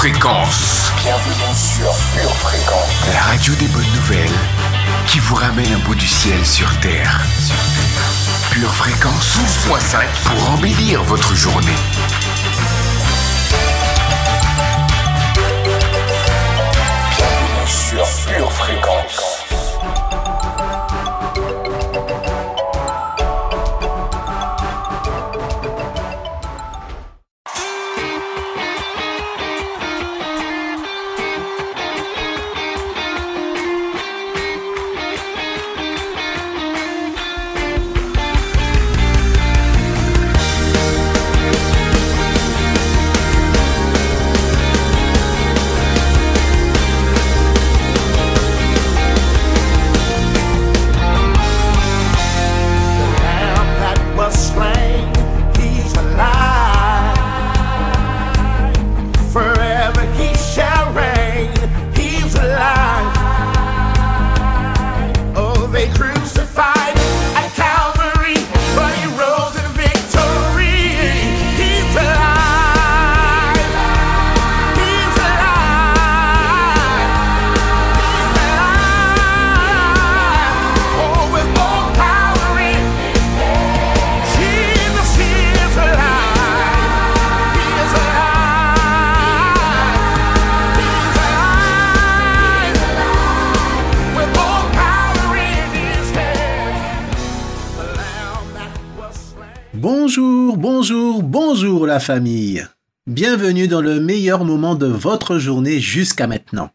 Fréquence. Bienvenue sur Pure Fréquence. La radio des bonnes nouvelles qui vous ramène un bout du ciel sur Terre. Pure Fréquence 12.5 pour embellir votre journée. Bienvenue sur Pure Fréquence. Bonjour la famille. Bienvenue dans le meilleur moment de votre journée jusqu'à maintenant.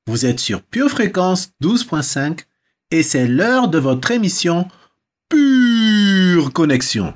Vous êtes sur Pure Fréquence 12.5 et c'est l'heure de votre émission Pure Connexion.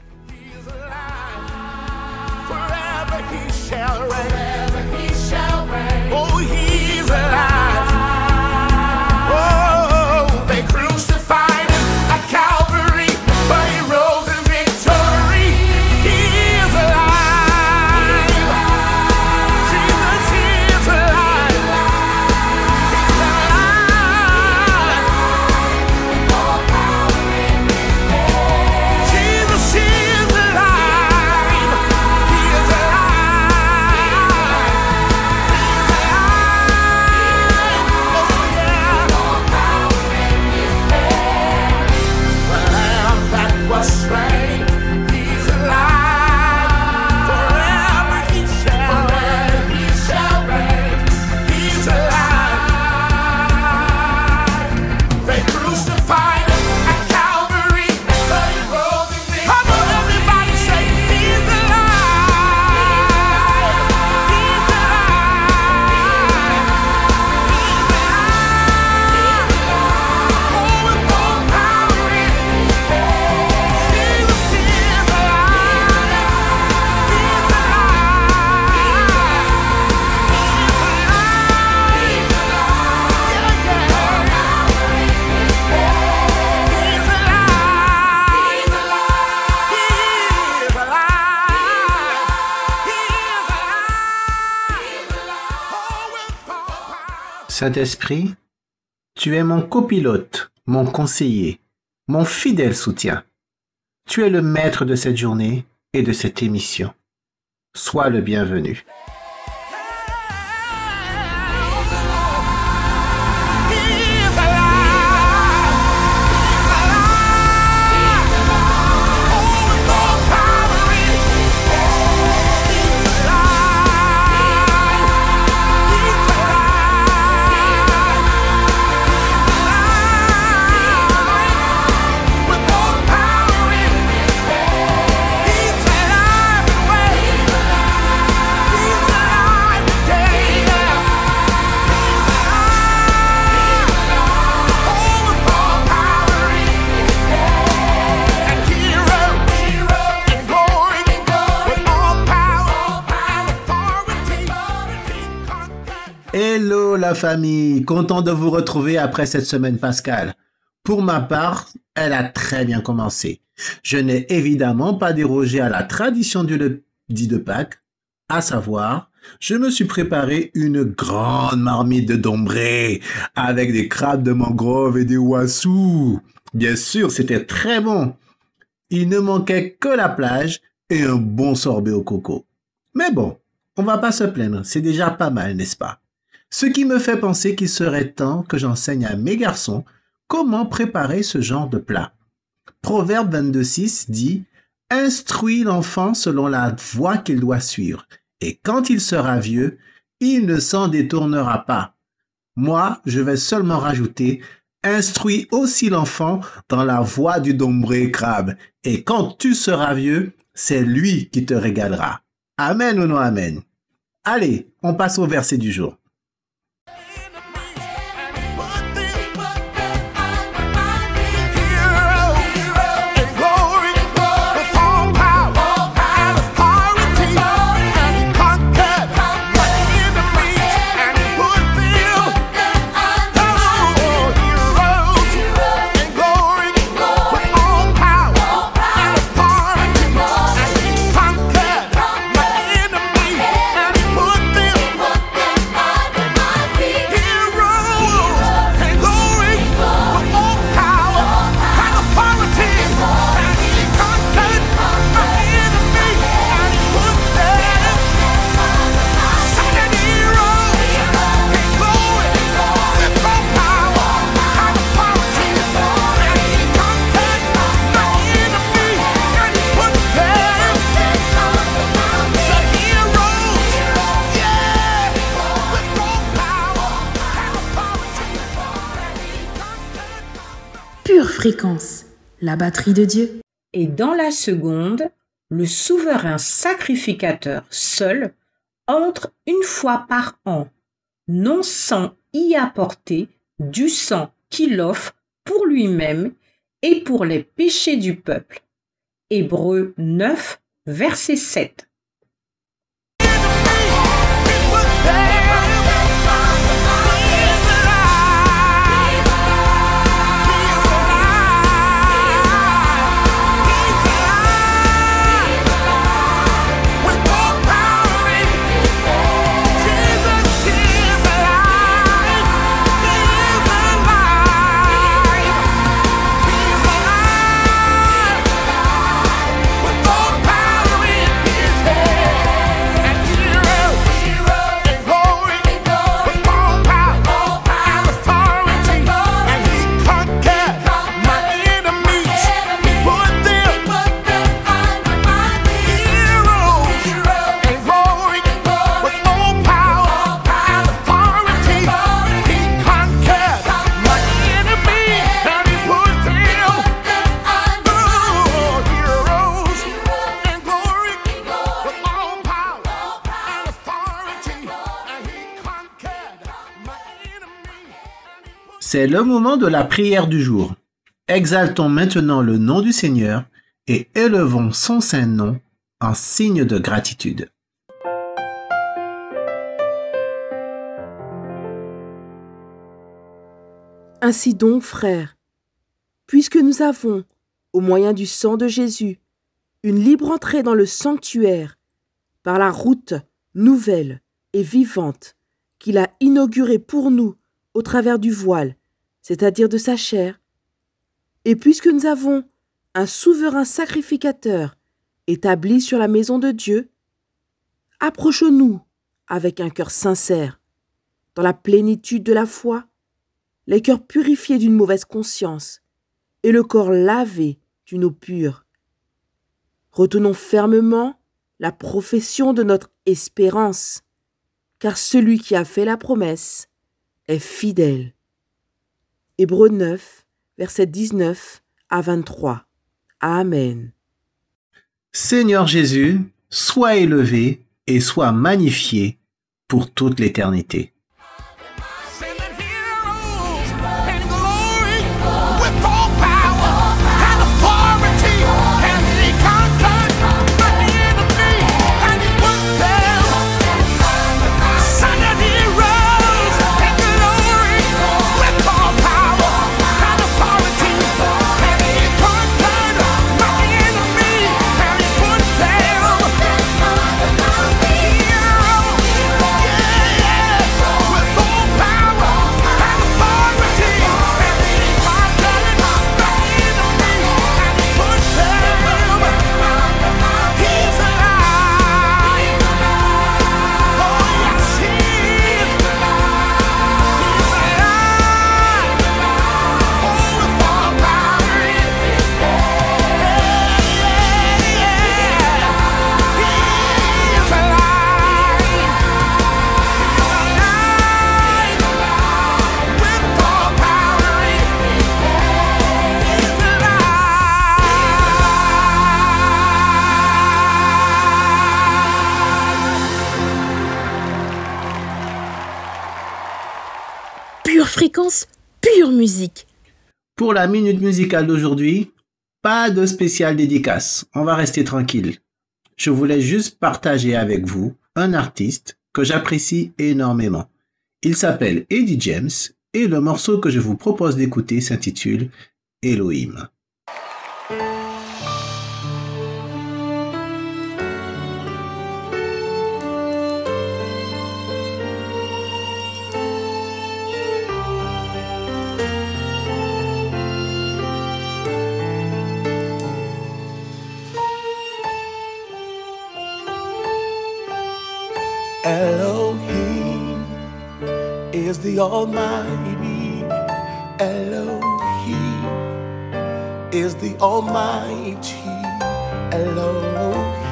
Saint-Esprit, tu es mon copilote, mon conseiller, mon fidèle soutien. Tu es le maître de cette journée et de cette émission. Sois le bienvenu. Hello la famille, content de vous retrouver après cette semaine pascale. Pour ma part, elle a très bien commencé. Je n'ai évidemment pas dérogé à la tradition du lundi de Pâques, à savoir, je me suis préparé une grande marmite de dombré avec des crabes de mangrove et des wassous. Bien sûr, c'était très bon. Il ne manquait que la plage et un bon sorbet au coco. Mais bon, on va pas se plaindre, c'est déjà pas mal, n'est-ce pas? Ce qui me fait penser qu'il serait temps que j'enseigne à mes garçons comment préparer ce genre de plat. Proverbe 22:6 dit « Instruis l'enfant selon la voie qu'il doit suivre, et quand il sera vieux, il ne s'en détournera pas. » Moi, je vais seulement rajouter « Instruis aussi l'enfant dans la voie du dombré crabe, et quand tu seras vieux, c'est lui qui te régalera. » Amen ou non amen? Allez, on passe au verset du jour. Pure fréquence, la batterie de Dieu. Et dans la seconde, le souverain sacrificateur seul entre une fois par an, non sans y apporter du sang qu'il offre pour lui-même et pour les péchés du peuple. Hébreux 9, verset 7. C'est le moment de la prière du jour. Exaltons maintenant le nom du Seigneur et élevons son saint nom en signe de gratitude. Ainsi donc, frères, puisque nous avons, au moyen du sang de Jésus, une libre entrée dans le sanctuaire, par la route nouvelle et vivante qu'il a inaugurée pour nous au travers du voile, c'est-à-dire de sa chair, et puisque nous avons un souverain sacrificateur établi sur la maison de Dieu, approchons-nous avec un cœur sincère, dans la plénitude de la foi, les cœurs purifiés d'une mauvaise conscience et le corps lavé d'une eau pure. Retenons fermement la profession de notre espérance, car celui qui a fait la promesse est fidèle. Hébreux 9, versets 19 à 23. Amen. Seigneur Jésus, sois élevé et sois magnifié pour toute l'éternité. Fréquence, pure musique. Pour la minute musicale d'aujourd'hui, pas de spécial dédicace. On va rester tranquille. Je voulais juste partager avec vous un artiste que j'apprécie énormément. Il s'appelle Eddie James et le morceau que je vous propose d'écouter s'intitule Elohim. Elohim is the Almighty. Elohim is the Almighty. Elohim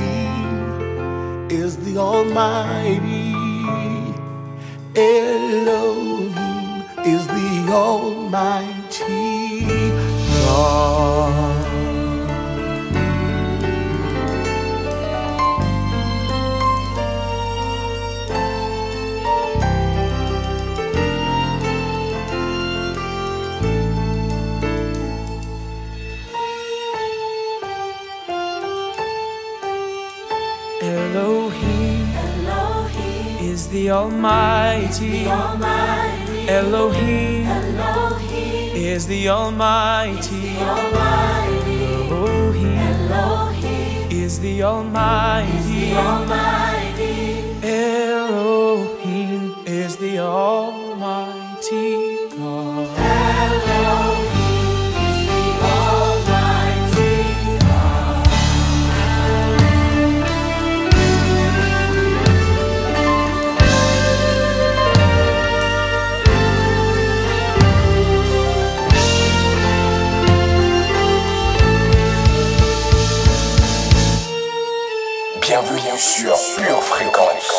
is the Almighty. Elohim is the Almighty God. Elohim, is the Almighty. Elohim, is the Almighty. Elohim, is the Almighty. Elohim is the Almighty God. Bienvenue sur Pure Fréquence. God.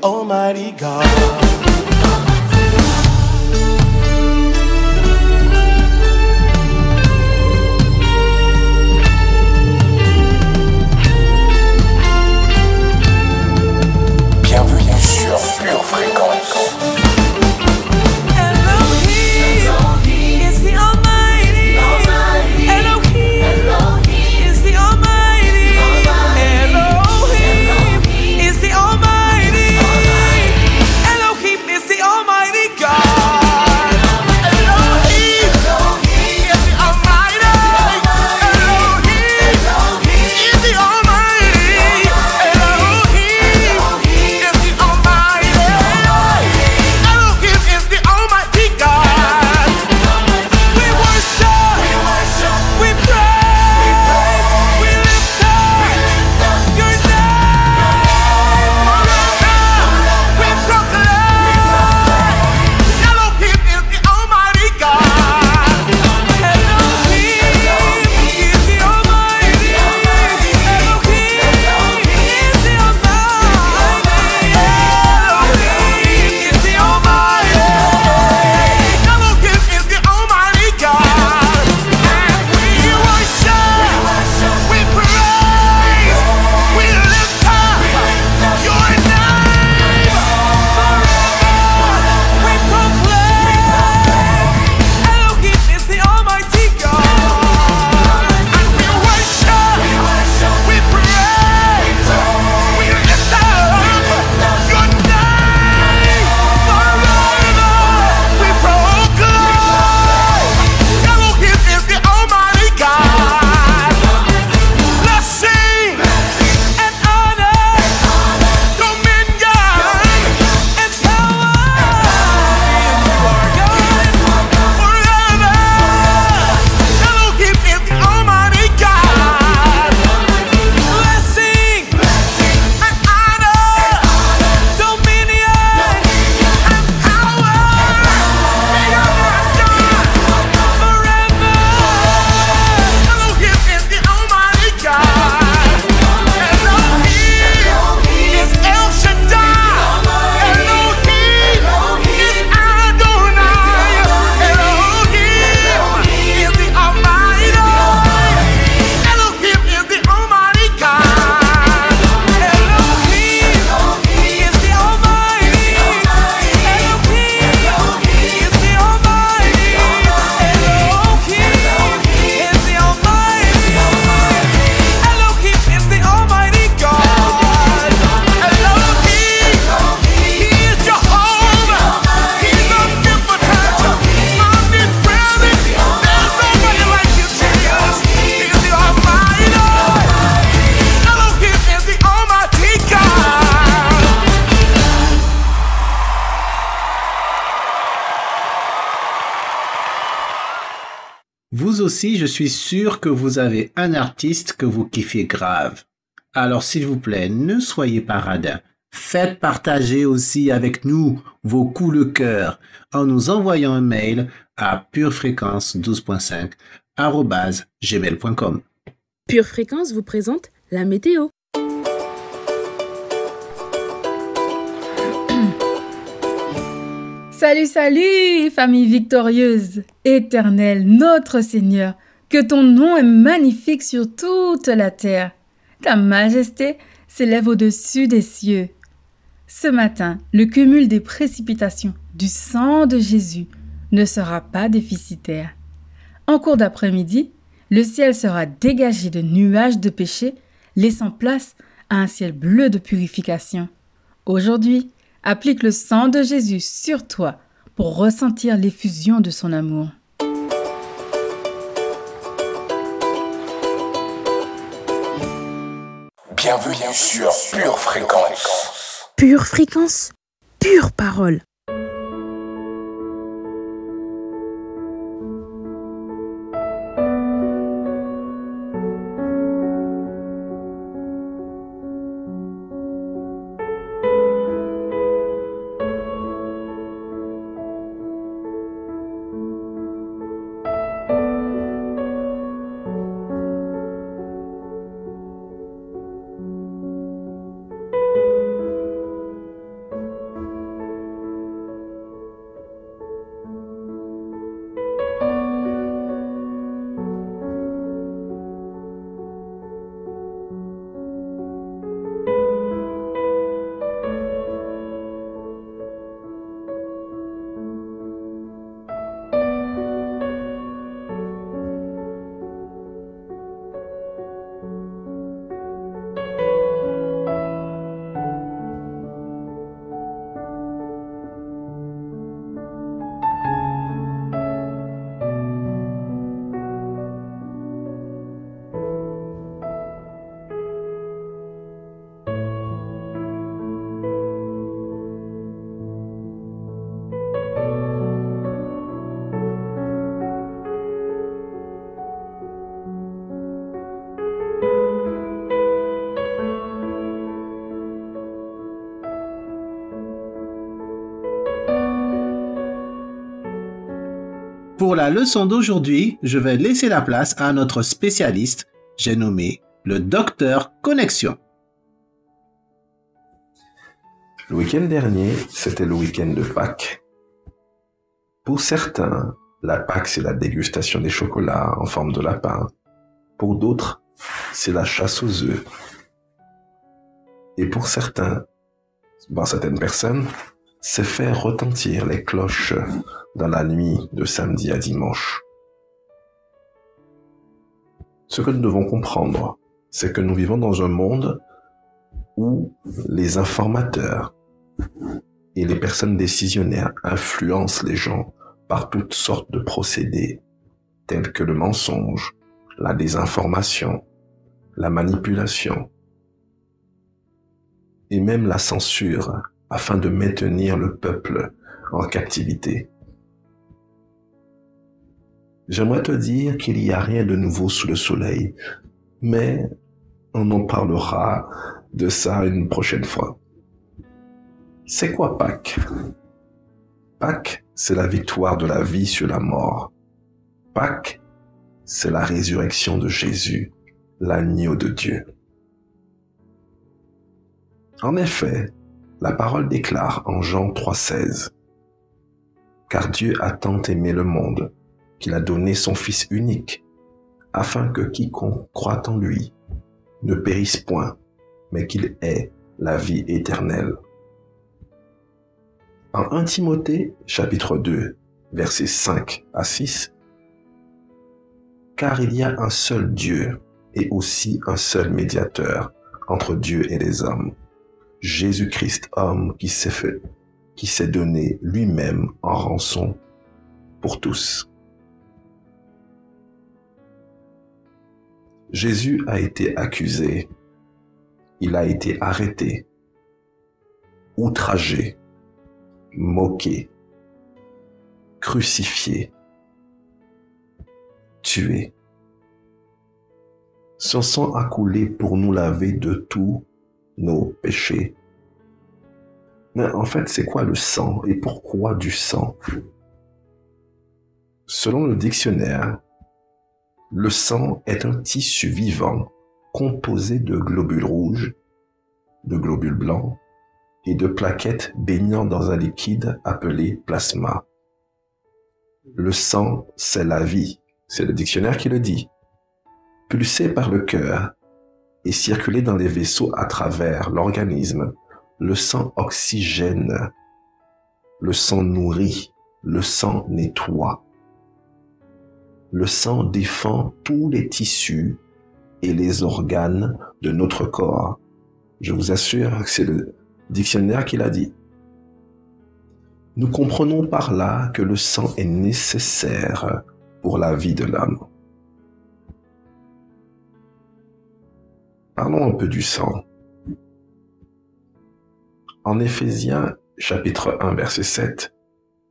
the Almighty God. Bienvenue sur Pure Fréquence. Vous aussi, je suis sûr que vous avez un artiste que vous kiffez grave. Alors s'il vous plaît, ne soyez pas radins. Faites partager aussi avec nous vos coups de cœur en nous envoyant un mail à purefréquence12.5@gmail.com. Pure Fréquence vous présente la météo. Salut, salut, famille victorieuse, éternel, notre Seigneur, que ton nom est magnifique sur toute la terre. Ta majesté s'élève au-dessus des cieux. Ce matin, le cumul des précipitations du sang de Jésus ne sera pas déficitaire. En cours d'après-midi, le ciel sera dégagé de nuages de péché, laissant place à un ciel bleu de purification. Aujourd'hui, applique le sang de Jésus sur toi pour ressentir l'effusion de son amour. Bienvenue sur Pure Fréquence. Pure Fréquence, pure parole. pour la leçon d'aujourd'hui, je vais laisser la place à notre spécialiste, j'ai nommé le docteur Connexion. Le week-end dernier, c'était le week-end de Pâques. Pour certains, la Pâques, c'est la dégustation des chocolats en forme de lapin. Pour d'autres, c'est la chasse aux œufs. Et pour certaines personnes, c'est faire retentir les cloches dans la nuit de samedi à dimanche. Ce que nous devons comprendre, c'est que nous vivons dans un monde où les informateurs et les personnes décisionnaires influencent les gens par toutes sortes de procédés, tels que le mensonge, la désinformation, la manipulation et même la censure afin de maintenir le peuple en captivité. J'aimerais te dire qu'il n'y a rien de nouveau sous le soleil, mais on en parlera de ça une prochaine fois. C'est quoi Pâques? Pâques, c'est la victoire de la vie sur la mort. Pâques, c'est la résurrection de Jésus, l'agneau de Dieu. En effet, la parole déclare en Jean 3,16 « Car Dieu a tant aimé le monde qu'il a donné son Fils unique, afin que quiconque croit en lui ne périsse point, mais qu'il ait la vie éternelle. » En 1 Timothée, chapitre 2, versets 5 à 6, « Car il y a un seul Dieu et aussi un seul médiateur entre Dieu et les hommes, Jésus-Christ, homme qui s'est donné lui-même en rançon pour tous. » Jésus a été accusé, il a été arrêté, outragé, moqué, crucifié, tué. Son sang a coulé pour nous laver de tous nos péchés. Mais en fait, c'est quoi le sang et pourquoi du sang? Selon le dictionnaire, le sang est un tissu vivant composé de globules rouges, de globules blancs et de plaquettes baignant dans un liquide appelé plasma. Le sang, c'est la vie, c'est le dictionnaire qui le dit. Pulsé par le cœur et circuler dans les vaisseaux à travers l'organisme, le sang oxygène, le sang nourrit, le sang nettoie. Le sang défend tous les tissus et les organes de notre corps. Je vous assure que c'est le dictionnaire qui l'a dit. Nous comprenons par là que le sang est nécessaire pour la vie de l'homme. Parlons un peu du sang. En Éphésiens chapitre 1 verset 7,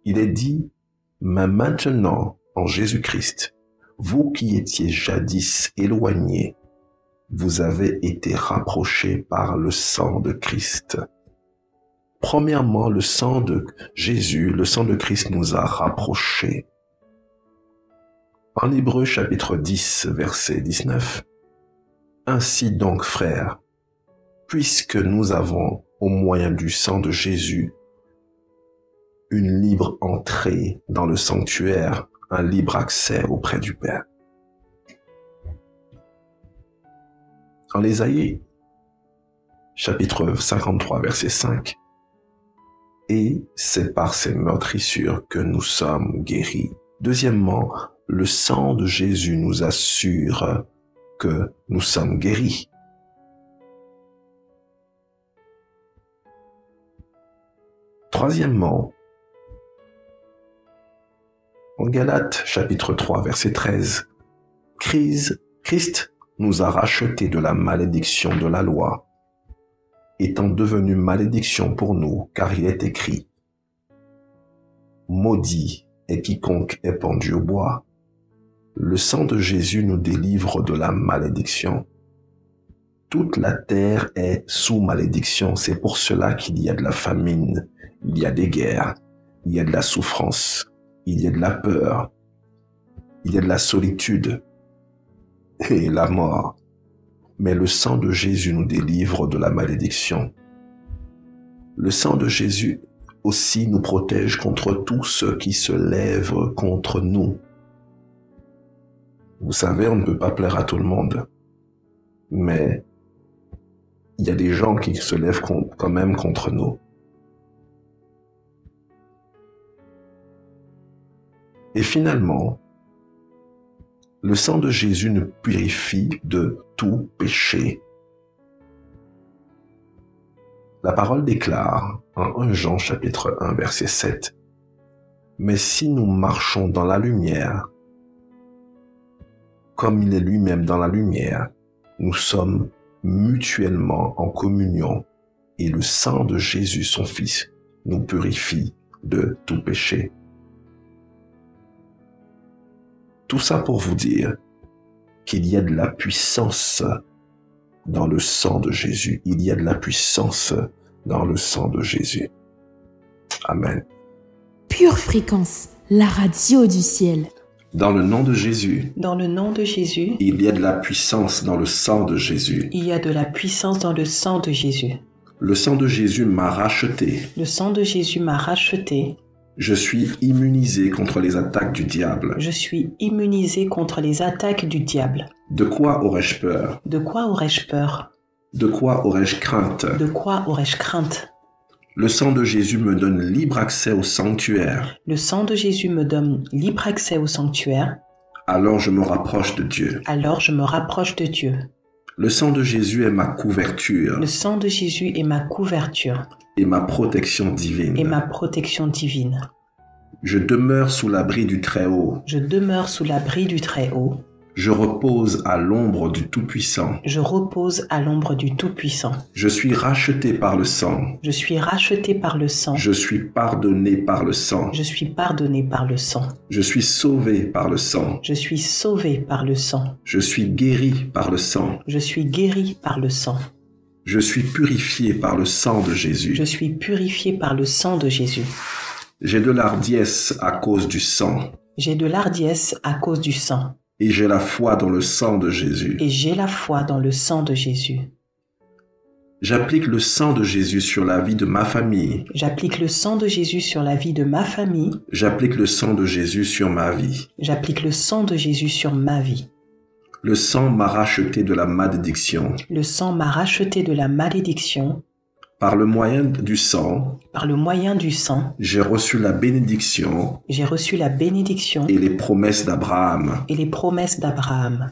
il est dit « Mais maintenant, en Jésus-Christ, vous qui étiez jadis éloignés, vous avez été rapprochés par le sang de Christ. » Premièrement, le sang de Jésus, le sang de Christ nous a rapprochés. En Hébreux chapitre 10 verset 19, « Ainsi donc, frères, puisque nous avons, au moyen du sang de Jésus, une libre entrée dans le sanctuaire, un libre accès auprès du Père. » En Ésaïe, chapitre 53, verset 5, « Et c'est par ces meurtrissures que nous sommes guéris. » Deuxièmement, le sang de Jésus nous assure que nous sommes guéris. Troisièmement, en Galates chapitre 3 verset 13, Christ nous a rachetés de la malédiction de la loi, étant devenu malédiction pour nous, car il est écrit, « Maudit est quiconque est pendu au bois. » Le sang de Jésus nous délivre de la malédiction. Toute la terre est sous malédiction, c'est pour cela qu'il y a de la famine, il y a des guerres, il y a de la souffrance, il y a de la peur, il y a de la solitude et la mort. Mais le sang de Jésus nous délivre de la malédiction. Le sang de Jésus aussi nous protège contre tout ce qui se lève contre nous. Vous savez, on ne peut pas plaire à tout le monde, mais il y a des gens qui se lèvent quand même contre nous. Et finalement, le sang de Jésus nous purifie de tout péché. La parole déclare en 1 Jean chapitre 1 verset 7, « Mais si nous marchons dans la lumière, comme il est lui-même dans la lumière, nous sommes mutuellement en communion et le sang de Jésus, son Fils, nous purifie de tout péché. » Tout ça pour vous dire qu'il y a de la puissance dans le sang de Jésus. Il y a de la puissance dans le sang de Jésus. Amen. Pure Fréquence, la radio du ciel. Dans le nom de Jésus. Dans le nom de Jésus. Il y a de la puissance dans le sang de Jésus. Il y a de la puissance dans le sang de Jésus. Le sang de Jésus m'a racheté. Le sang de Jésus m'a racheté. Je suis immunisé contre les attaques du diable. Je suis immunisé contre les attaques du diable. De quoi aurais-je peur? De quoi aurais-je peur? De quoi aurais-je crainte? De quoi aurais-je crainte? Le sang de Jésus me donne libre accès au sanctuaire. Le sang de Jésus me donne libre accès au sanctuaire. Alors je me rapproche de Dieu. Alors je me rapproche de Dieu. Le sang de Jésus est ma couverture. Le sang de Jésus est ma couverture. Et ma protection divine. Et ma protection divine. Je demeure sous l'abri du Très-Haut. Je demeure sous l'abri du Très-Haut. Je repose à l'ombre du Tout-Puissant. Je repose à l'ombre du Tout-Puissant. Je suis racheté par le sang. Je suis racheté par le sang. Je suis pardonné par le sang. Je suis pardonné par le sang. Je suis sauvé par le sang. Je suis sauvé par le sang. Je suis guéri par le sang. Je suis guéri par le sang. Je suis purifié par le sang de Jésus. Je suis purifié par le sang de Jésus. J'ai de l'hardiesse à cause du sang. J'ai de l'hardiesse à cause du sang. Et j'ai la foi dans le sang de Jésus. Et j'ai la foi dans le sang de Jésus. J'applique le sang de Jésus sur la vie de ma famille. J'applique le sang de Jésus sur la vie de ma famille. J'applique le sang de Jésus sur ma vie. J'applique le sang de Jésus sur ma vie. Le sang m'a racheté de la malédiction. Le sang m'a racheté de la malédiction. Par le moyen du sang. Par le moyen du sang. J'ai reçu la bénédiction. J'ai reçu la bénédiction. Et les promesses d'Abraham. Et les promesses d'Abraham.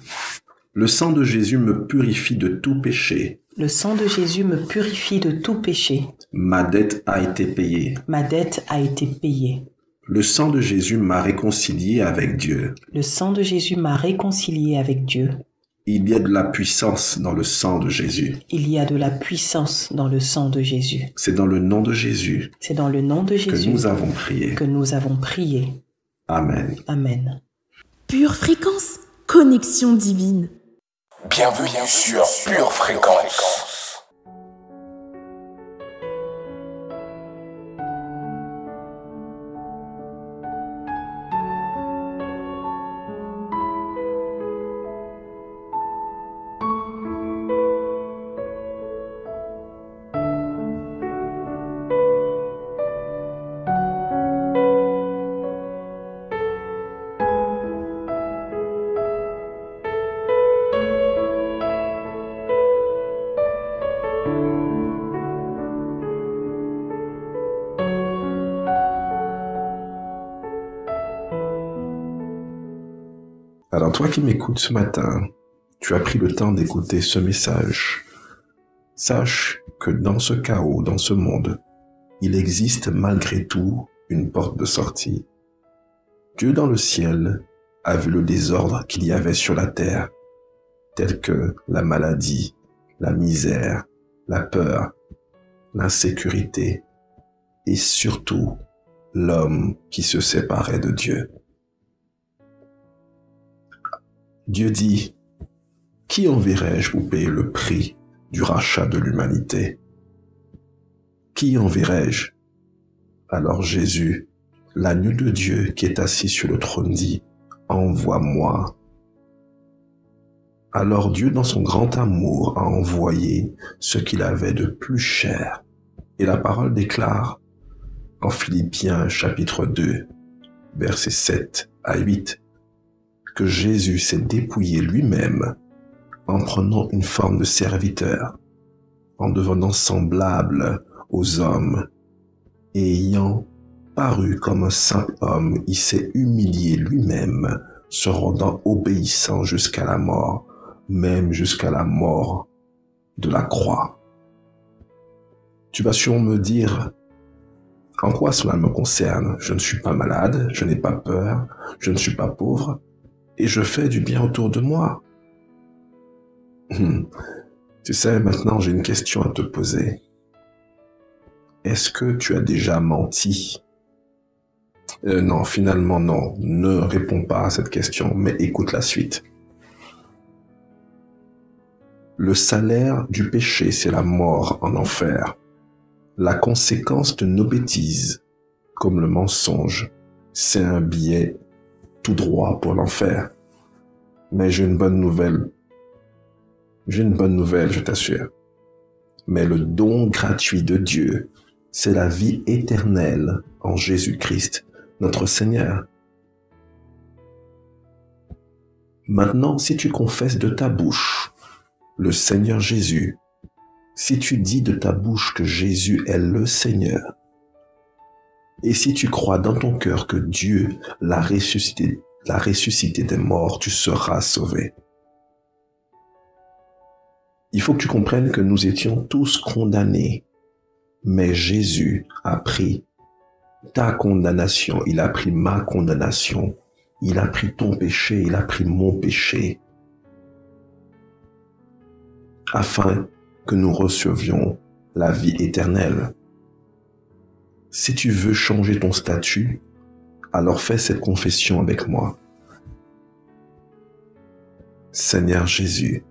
Le sang de Jésus me purifie de tout péché. Le sang de Jésus me purifie de tout péché. Ma dette a été payée. Ma dette a été payée. Le sang de Jésus m'a réconcilié avec Dieu. Le sang de Jésus m'a réconcilié avec Dieu. Il y a de la puissance dans le sang de Jésus. Il y a de la puissance dans le sang de Jésus. C'est dans le nom de Jésus. C'est dans le nom de Jésus que nous avons prié. Que nous avons prié. Amen. Amen. Pure Fréquence, connexion divine. Bienvenue sur Pure Fréquence. Alors toi qui m'écoutes ce matin, tu as pris le temps d'écouter ce message. Sache que dans ce chaos, dans ce monde, il existe malgré tout une porte de sortie. Dieu dans le ciel a vu le désordre qu'il y avait sur la terre, tel que la maladie, la misère, la peur, l'insécurité et surtout l'homme qui se séparait de Dieu. Dieu dit, « Qui enverrai-je pour payer le prix du rachat de l'humanité? Qui enverrai-je » Alors Jésus, l'agneau de Dieu qui est assis sur le trône dit, « envoie-moi. Alors Dieu, dans son grand amour, a envoyé ce qu'il avait de plus cher. Et la parole déclare en Philippiens chapitre 2, versets 7 à 8, que Jésus s'est dépouillé lui-même en prenant une forme de serviteur, en devenant semblable aux hommes, et ayant paru comme un simple homme, il s'est humilié lui-même, se rendant obéissant jusqu'à la mort, même jusqu'à la mort de la croix. Tu vas sûrement me dire, en quoi cela me concerne? Je ne suis pas malade, je n'ai pas peur, je ne suis pas pauvre, et je fais du bien autour de moi. Tu sais, maintenant j'ai une question à te poser. Est-ce que tu as déjà menti? Non, finalement non. Ne réponds pas à cette question, mais écoute la suite. Le salaire du péché, c'est la mort en enfer. La conséquence de nos bêtises, comme le mensonge, c'est un billet tout droit pour l'enfer. Mais j'ai une bonne nouvelle. J'ai une bonne nouvelle, je t'assure. Mais le don gratuit de Dieu, c'est la vie éternelle en Jésus-Christ, notre Seigneur. Maintenant, si tu confesses de ta bouche le Seigneur Jésus, si tu dis de ta bouche que Jésus est le Seigneur, et si tu crois dans ton cœur que Dieu l'a ressuscité des morts, tu seras sauvé. Il faut que tu comprennes que nous étions tous condamnés, mais Jésus a pris ta condamnation, il a pris ma condamnation, il a pris ton péché, il a pris mon péché, afin que nous recevions la vie éternelle. Si tu veux changer ton statut, alors fais cette confession avec moi. Seigneur Jésus,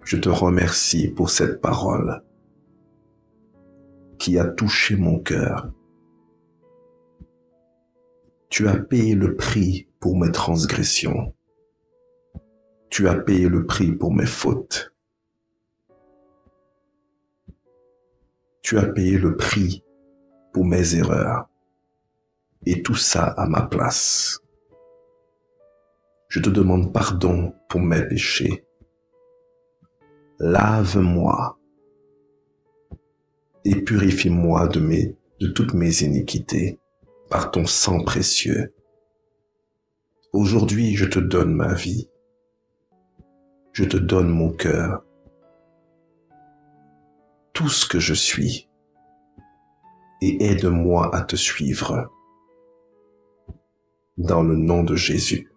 je te remercie pour cette parole qui a touché mon cœur. Tu as payé le prix pour mes transgressions. Tu as payé le prix pour mes fautes. Tu as payé le prix pour mes erreurs. Et tout ça à ma place. Je te demande pardon pour mes péchés. Lave-moi et purifie-moi de toutes mes iniquités par ton sang précieux. Aujourd'hui, je te donne ma vie. Je te donne mon cœur. Tout ce que je suis. Et aide-moi à te suivre. Dans le nom de Jésus.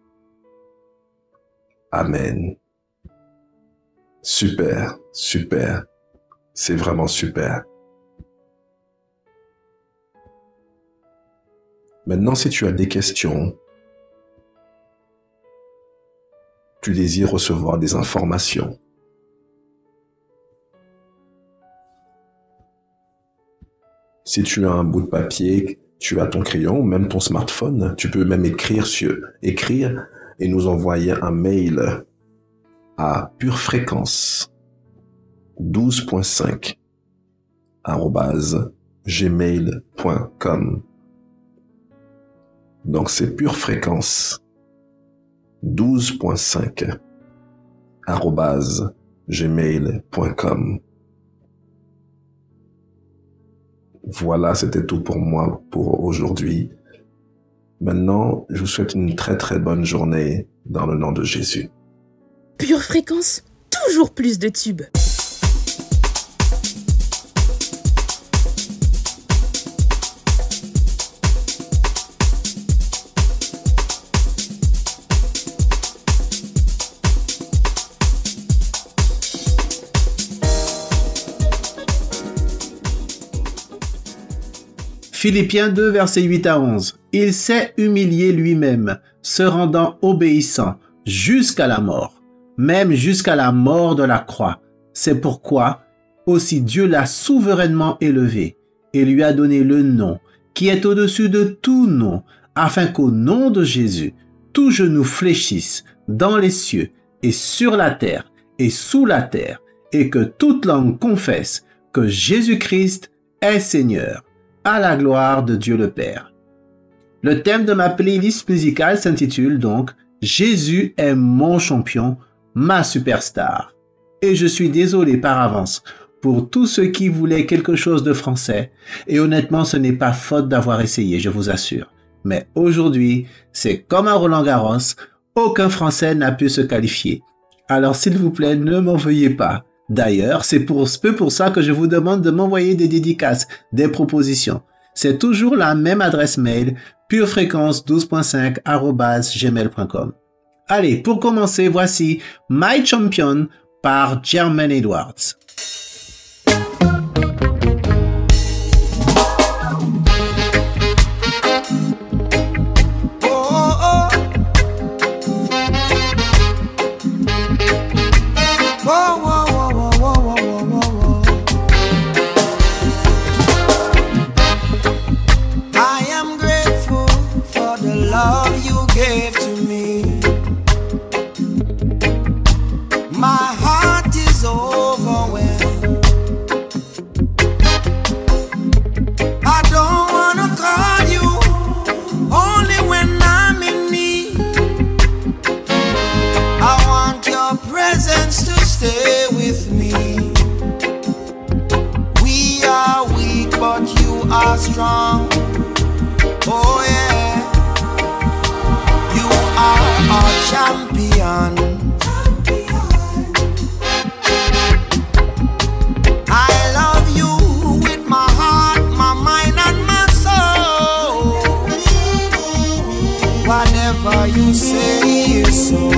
Amen. Super, super. C'est vraiment super. Maintenant, si tu as des questions, tu désires recevoir des informations, si tu as un bout de papier, tu as ton crayon ou même ton smartphone, tu peux même écrire et nous envoyer un mail à purefréquence.12.5@gmail.com. Donc c'est purefréquence12.5@gmail.com. Voilà, c'était tout pour moi pour aujourd'hui. Maintenant, je vous souhaite une très très bonne journée dans le nom de Jésus. Pure Fréquence, toujours plus de tubes. Philippiens 2, versets 8 à 11. Il s'est humilié lui-même, se rendant obéissant jusqu'à la mort, même jusqu'à la mort de la croix. C'est pourquoi aussi Dieu l'a souverainement élevé et lui a donné le nom qui est au-dessus de tout nom, afin qu'au nom de Jésus, tout genou fléchisse dans les cieux et sur la terre et sous la terre, et que toute langue confesse que Jésus-Christ est Seigneur, à la gloire de Dieu le Père. Le thème de ma playlist musicale s'intitule donc « Jésus est mon champion, ma superstar ». Et je suis désolé par avance pour tous ceux qui voulaient quelque chose de français, et honnêtement ce n'est pas faute d'avoir essayé, je vous assure. Mais aujourd'hui, c'est comme à Roland-Garros, aucun Français n'a pu se qualifier. Alors s'il vous plaît, ne m'en veuillez pas. D'ailleurs, c'est pour ça que je vous demande de m'envoyer des dédicaces, des propositions. C'est toujours la même adresse mail, purefréquence12.5@gmail.com. Allez, pour commencer, voici My Champion par Jermaine Edwards. Stay with me. We are weak, but you are strong. Oh yeah, you are our champion. I love you with my heart, my mind, and my soul. Whatever you say is so.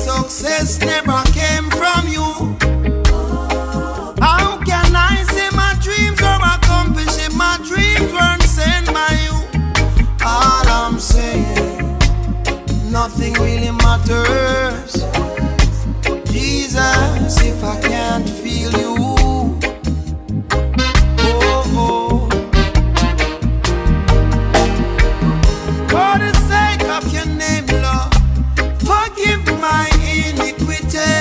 Success never came from you. How can I say my dreams were accomplished if my dreams weren't sent by you? All I'm saying, nothing really matters. Jesus, if I can't feel you. Oh. For the sake of your name, Lord, forgive my iniquity.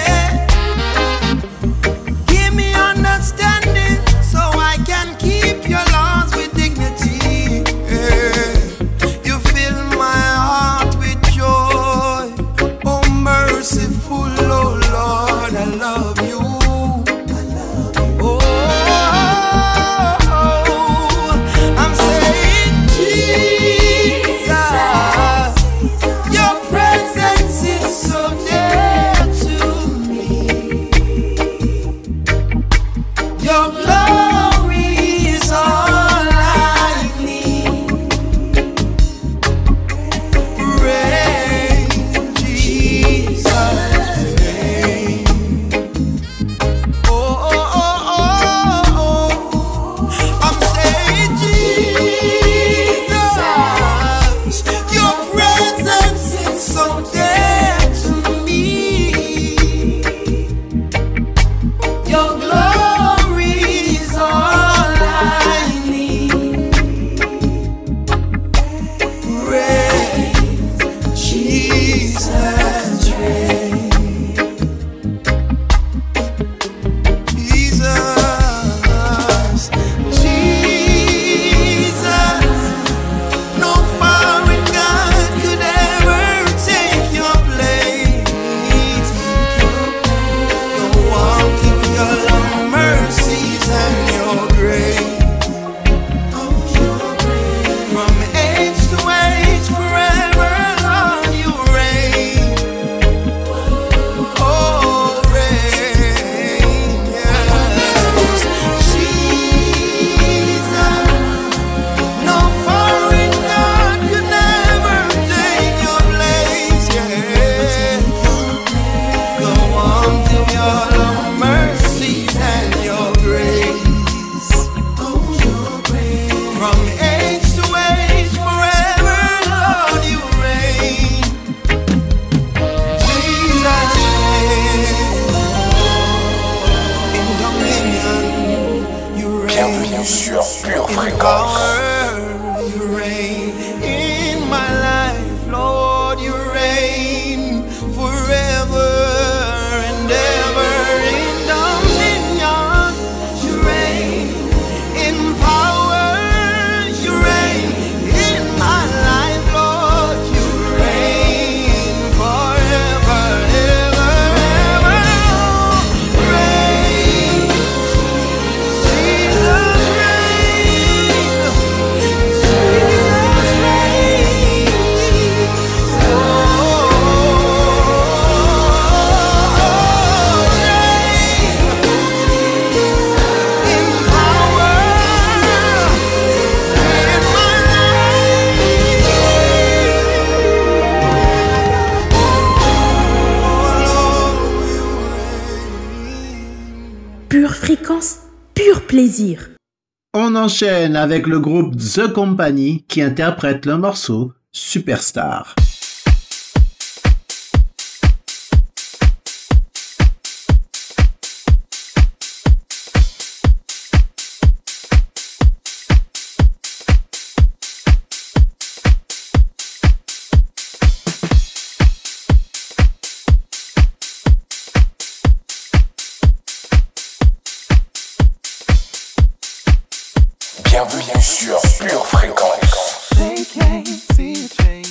plaisir. On enchaîne avec le groupe The Company qui interprète le morceau Superstar. Bienvenue sur Pure Fréquence. They can't see the change.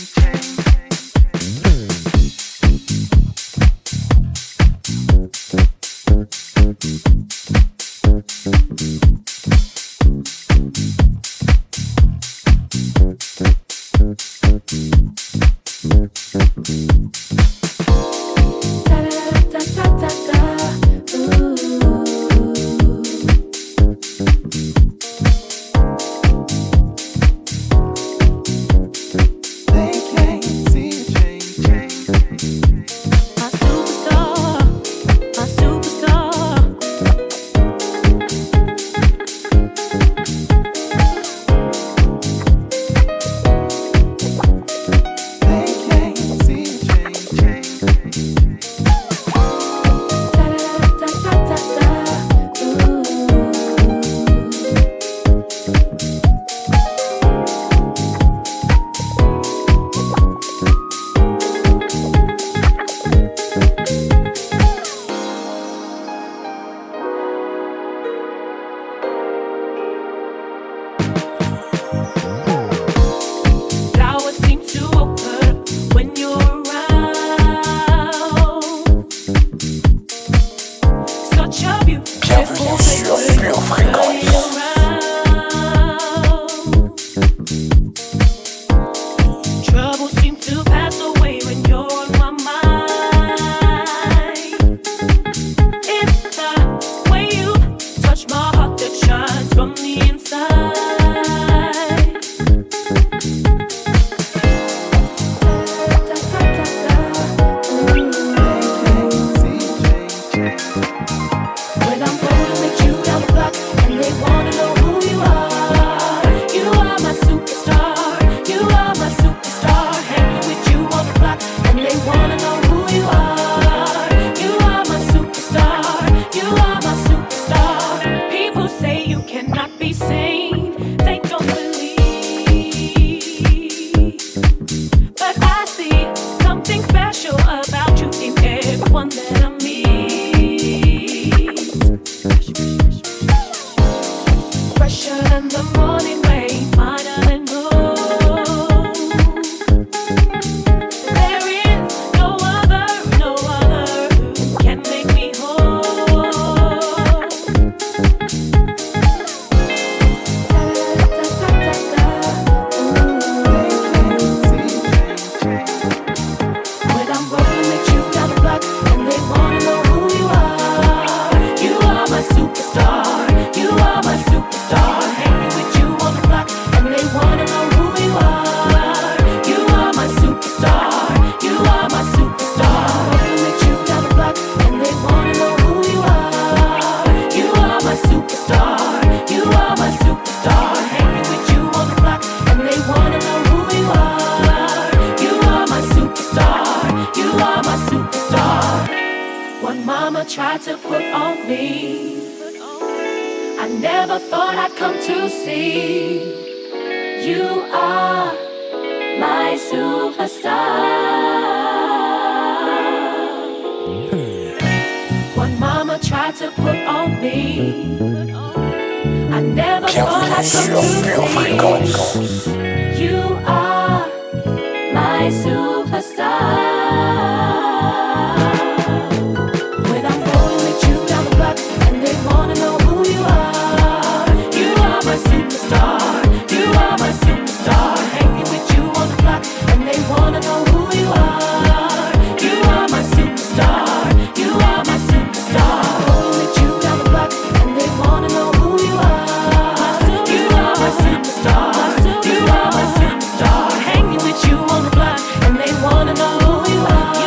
Hanging with you on the block, and they wanna know who you are.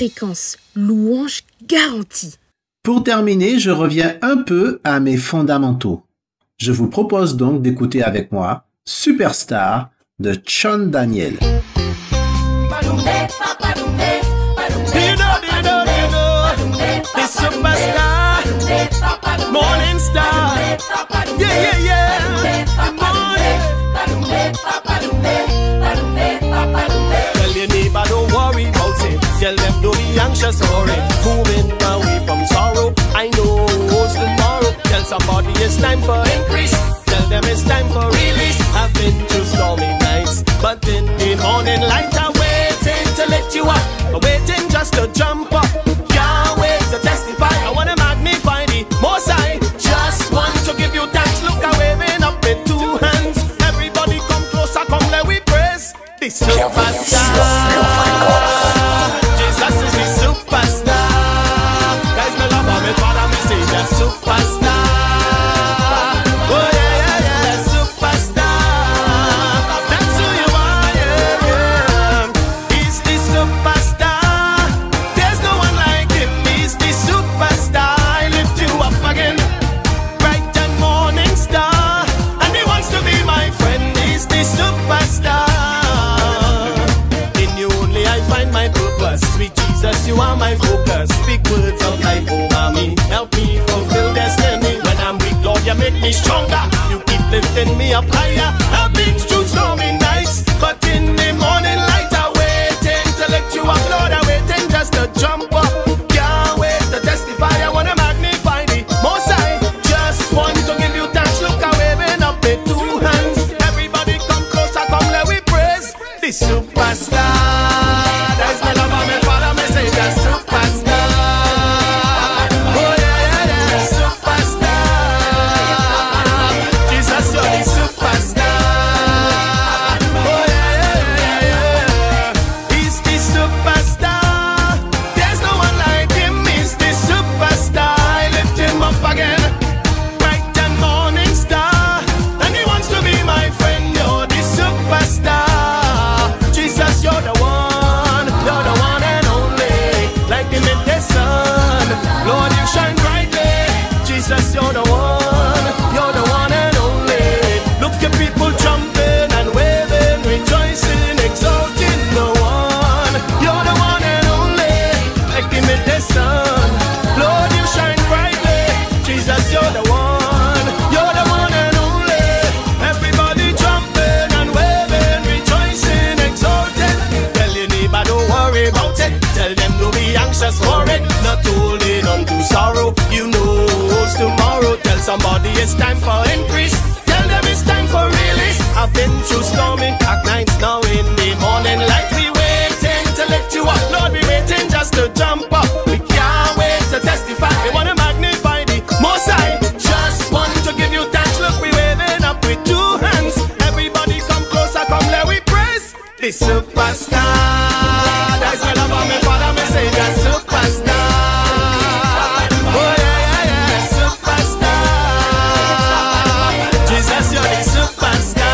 Fréquence, louange garantie. Pour terminer, je reviens un peu à mes fondamentaux. Je vous propose donc d'écouter avec moi Superstar de Sean Daniel. The superstar, morning star, yeah, yeah, yeah, the morning. Tell your neighbor don't worry about it, tell them don't be anxious for it. Moving away from sorrow, I know what's tomorrow. Tell somebody it's time for increase, tell them it's time for release. I've been through stormy nights, but in the morning light I'm waiting to lift you up, waiting just to jump up. To testify, I wanna magnify the Most High. Just want to give you thanks. Look, I'm waving up with two hands. Everybody come closer, come let we praise the superstar. Jesus is the superstar. Guys, me love him, me father, me say the superstar. Oh yeah, yeah, yeah, the superstar. That's who you are, yeah, yeah. He's the superstar. Superstar, I lift you up again. Bright and morning star, and he wants to be my friend. He's the superstar. In you only I find my purpose. Sweet Jesus, you are my focus. Speak words of life over me. Help me fulfill destiny. When I'm weak, Lord, you make me stronger. You keep lifting me up higher. I've been through stormy nights, but in the morning light I'm waiting to lift you up, Lord. I'm waiting just to jump up. I wanna magnify the Most High. Just want to give you thanks. Look, I'm waving up with two hands. Everybody come closer, come let we praise the superstar. That's my love, my father, me say the superstar. Oh yeah, yeah, yeah, superstar. Jesus, you're the superstar. Oh yeah, yeah, yeah, yeah. He's the superstar. There's no one like him. He's the superstar, I lift him up again. Bright and morning star, and he wants to be my friend. You're the superstar. Jesus, you're the one and only. Like the midday sun, Lord, you shine brightly. Jesus, you're the one and only. Look at people jumping and waving, rejoicing, exalting the one. You're the one and only. Like the midday sun, Lord, you shine brightly. Jesus, you're the one and only. Everybody jumping and waving, rejoicing, exalting. Tell your neighbor don't worry about it. Tell them don't be anxious for it. Not holding on to sorrow. You know what's tomorrow. Tell somebody it's time for increase. Tell them it's time for release. I've been through stormy dark nights. Now in the morning light we waiting to lift you up. Lord, we waiting just to jump up. We can't wait to testify. We wanna magnify the Most High. Just want to give you thanks. Look, we waving up with two hands. Everybody come closer, come let we praise the superstar. That's my love, my father, me say the superstar. Oh yeah, yeah, yeah, superstar. Jesus, you're the superstar.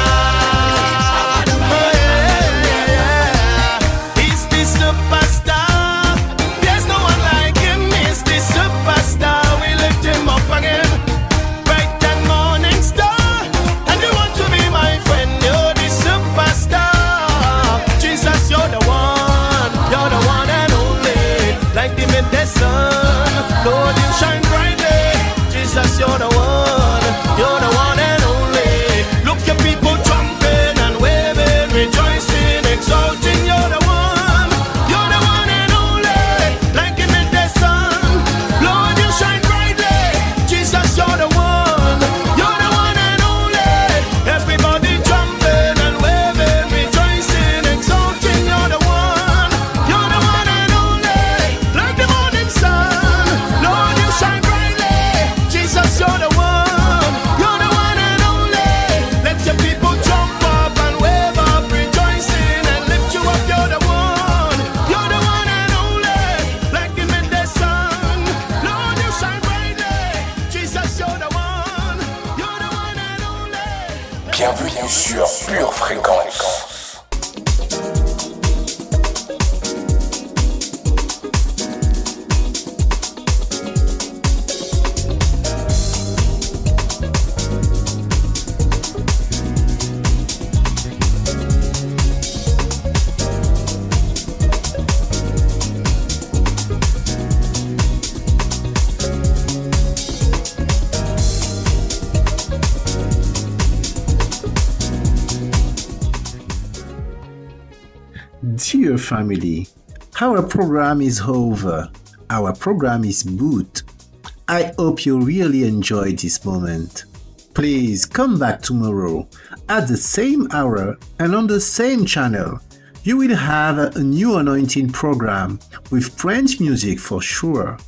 Oh yeah, yeah, yeah. He's the superstar. There's no one like him. He's the superstar. We lift him up again. Bright and morning star, and you want to be my friend. You're the superstar. Jesus, you're the one and only. Like the midday sun, Lord, you shine brightly. Jesus, you're the one and only. Look at people jumping and waving, rejoicing, exalting. You're the one and only. Like the midday sun, Lord, you shine brightly. Jesus, you're the one and only. Everybody jumping and waving, rejoicing, exalting. You're the one and only. Like the morning sun, Lord, you shine brightly. Jesus, you're the one and only. Let your people jump up and wave up, rejoicing and lift you up. You're the one and only. Like the midday sun, Lord, you shine brightly. Jesus, you're the one and only. Bienvenue sur Pure Fréquence. Pure family. Our program is over. Our program is boot. I hope you really enjoyed this moment. Please come back tomorrow at the same hour and on the same channel. You will have a new anointing program with French music for sure.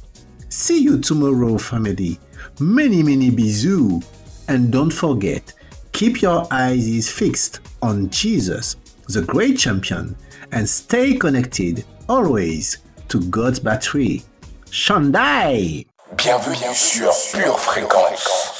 See you tomorrow, family. Many bisous. And don't forget, keep your eyes fixed on Jesus, the great champion, and stay connected always to God's battery. Shandai! Bienvenue sur Pure Fréquence.